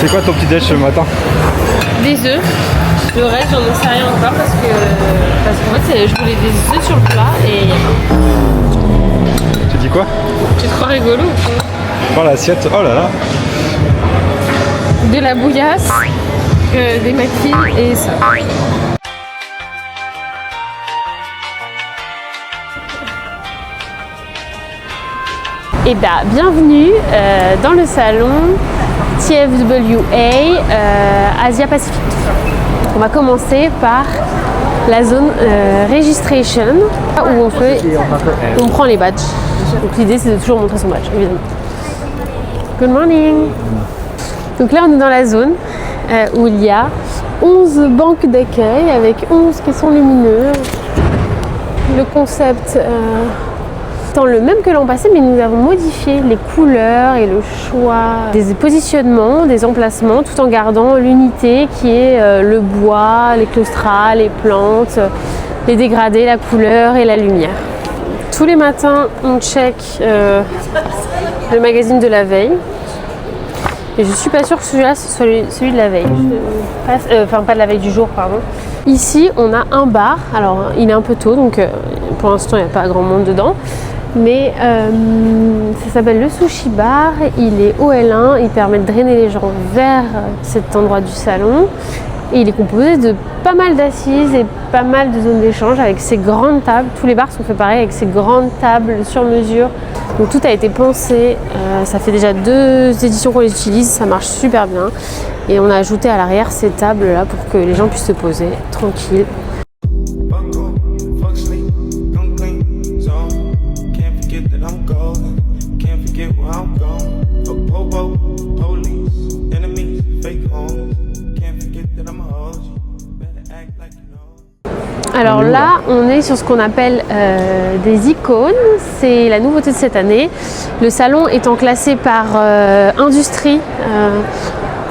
C'est quoi ton petit déj ce matin? Des œufs. Le reste, j'en sais rien encore parce qu'en fait, je voulais des œufs sur le plat et il n'y a pas. Tu dis quoi? Tu te crois rigolo ou quoi? Oh l'assiette, oh là là. De la bouillasse, des maquis et ça. Et bah, bienvenue dans le salon TFWA Asia Pacific. On va commencer par la zone registration où on prend les badges. Donc l'idée c'est de toujours montrer son badge évidemment. Good morning. Donc là on est dans la zone où il y a 11 banques d'accueil avec 11 caissons lumineux. Le concept étant le même que l'an passé, mais nous avons modifié les couleurs et le choix des positionnements, des emplacements, tout en gardant l'unité qui est le bois, les claustras, les plantes, les dégradés, la couleur et la lumière. Tous les matins, on check le magazine de la veille. Et je suis pas sûre que celui-là soit celui de la veille. Enfin, pas de la veille du jour, pardon. Ici, on a un bar. Alors, il est un peu tôt, donc pour l'instant, il n'y a pas grand monde dedans. Mais ça s'appelle le Sushi Bar. Il est OL1. Il permet de drainer les gens vers cet endroit du salon. Et il est composé de pas mal d'assises et pas mal de zones d'échange avec ces grandes tables. Tous les bars sont faits pareil avec ces grandes tables sur mesure. Donc tout a été pensé. Ça fait déjà 2 éditions qu'on les utilise. Ça marche super bien. Et on a ajouté à l'arrière ces tables là pour que les gens puissent se poser tranquille. Alors là, on est sur ce qu'on appelle des icônes. C'est la nouveauté de cette année. Le salon étant classé par industrie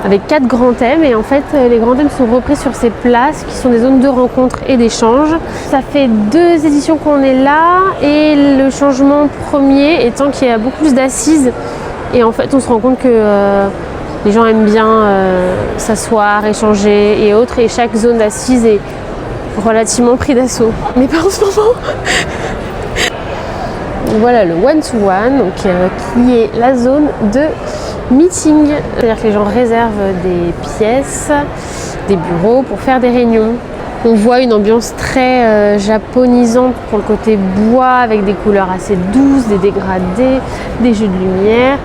avec 4 grands thèmes. Et en fait, les grands thèmes sont repris sur ces places qui sont des zones de rencontre et d'échange. Ça fait 2 éditions qu'on est là. Et le changement premier étant qu'il y a beaucoup plus d'assises. Et en fait, on se rend compte que les gens aiment bien s'asseoir, échanger et autres. Et chaque zone d'assises est relativement pris d'assaut, mais pas en ce moment. Voilà le one-to-one, qui est la zone de meeting. C'est-à-dire que les gens réservent des pièces, des bureaux pour faire des réunions. On voit une ambiance très japonisante pour le côté bois, avec des couleurs assez douces, des dégradés, des jeux de lumière.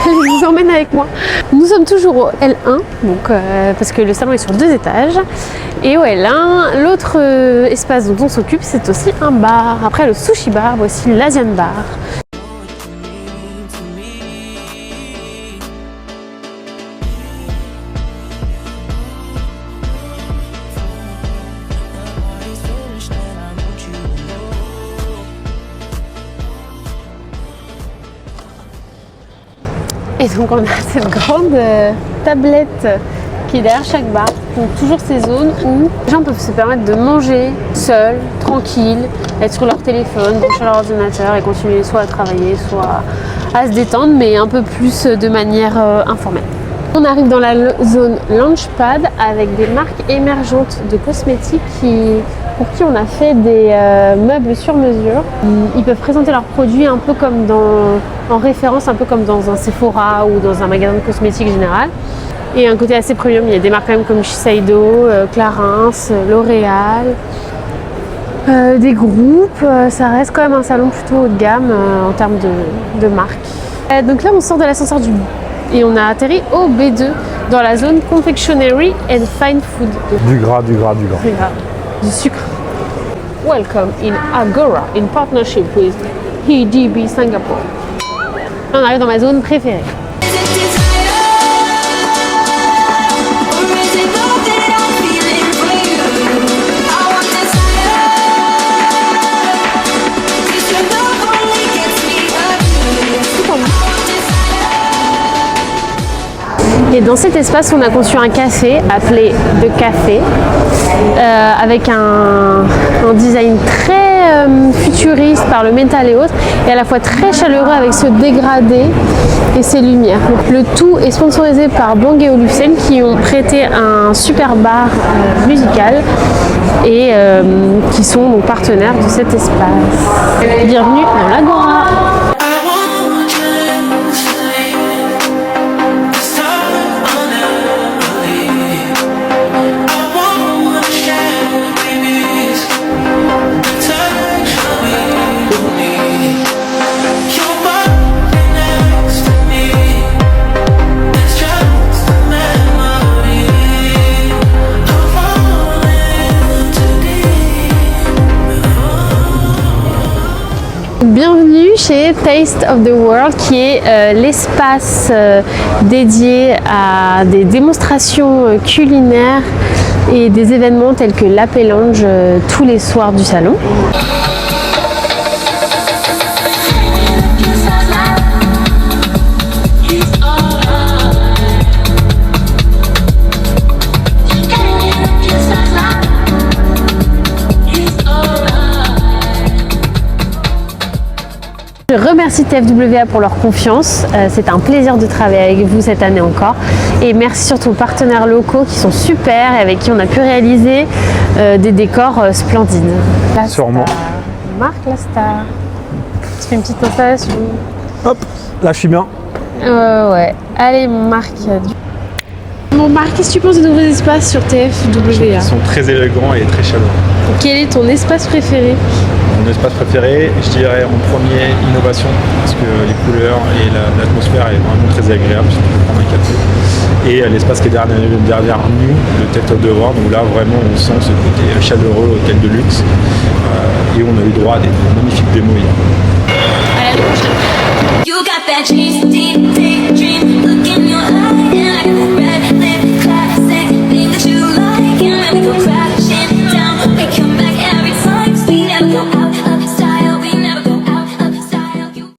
Je vous emmène avec moi. Nous sommes toujours au L1, donc, parce que le salon est sur 2 étages. Et au L1, l'autre espace dont on s'occupe, c'est aussi un bar. Après le Sushi Bar, voici l'Asian Bar. Et donc on a cette grande tablette qui est derrière chaque bar. Donc toujours ces zones où les gens peuvent se permettre de manger seuls, tranquilles, être sur leur téléphone, brancher leur ordinateur et continuer soit à travailler, soit à se détendre, mais un peu plus de manière informelle. On arrive dans la zone Launchpad avec des marques émergentes de cosmétiques pour qui on a fait des meubles sur mesure. Ils peuvent présenter leurs produits un peu comme en référence, un peu comme dans un Sephora ou dans un magasin de cosmétiques général. Et un côté assez premium, il y a des marques quand même comme Shiseido, Clarins, L'Oréal, des groupes. Ça reste quand même un salon plutôt haut de gamme en termes de marques. Donc là on sort de l'ascenseur et on a atterri au B2 dans la zone Confectionery and Fine Food. Du gras. Du sucre. Welcome in Agora in partnership with HEDB Singapore. On arrive dans ma zone préférée. Et dans cet espace, on a conçu un café appelé The Café, avec un design très futuriste par le métal et autres, et à la fois très chaleureux avec ce dégradé et ces lumières. Donc, le tout est sponsorisé par Bang & Olufsen qui ont prêté un super bar musical et qui sont donc partenaires de cet espace. Bienvenue dans l'Agora. Bienvenue chez Taste of the World qui est l'espace dédié à des démonstrations culinaires et des événements tels que l'Apélange tous les soirs du salon. Je remercie TFWA pour leur confiance, c'est un plaisir de travailler avec vous cette année encore et merci surtout aux partenaires locaux qui sont super et avec qui on a pu réaliser des décors splendides. La Sûrement. Star. Marc la Star. Tu fais une petite installation. Hop, là je suis bien. Ouais, allez mon Marc. Bon Marc, qu'est-ce que tu penses des nouveaux espaces sur TFWA? Ils sont très élégants et très chaleureux. Quel est ton espace préféré? Mon espace préféré, je dirais en premier innovation, parce que les couleurs et l'atmosphère est vraiment très agréable, si tu peux prendre un café. Et l'espace qui est derrière nous, le Taste of the World, où là vraiment on sent ce côté chaleureux, hôtel de luxe, et on a eu droit à des magnifiques démos hier. À la prochaine.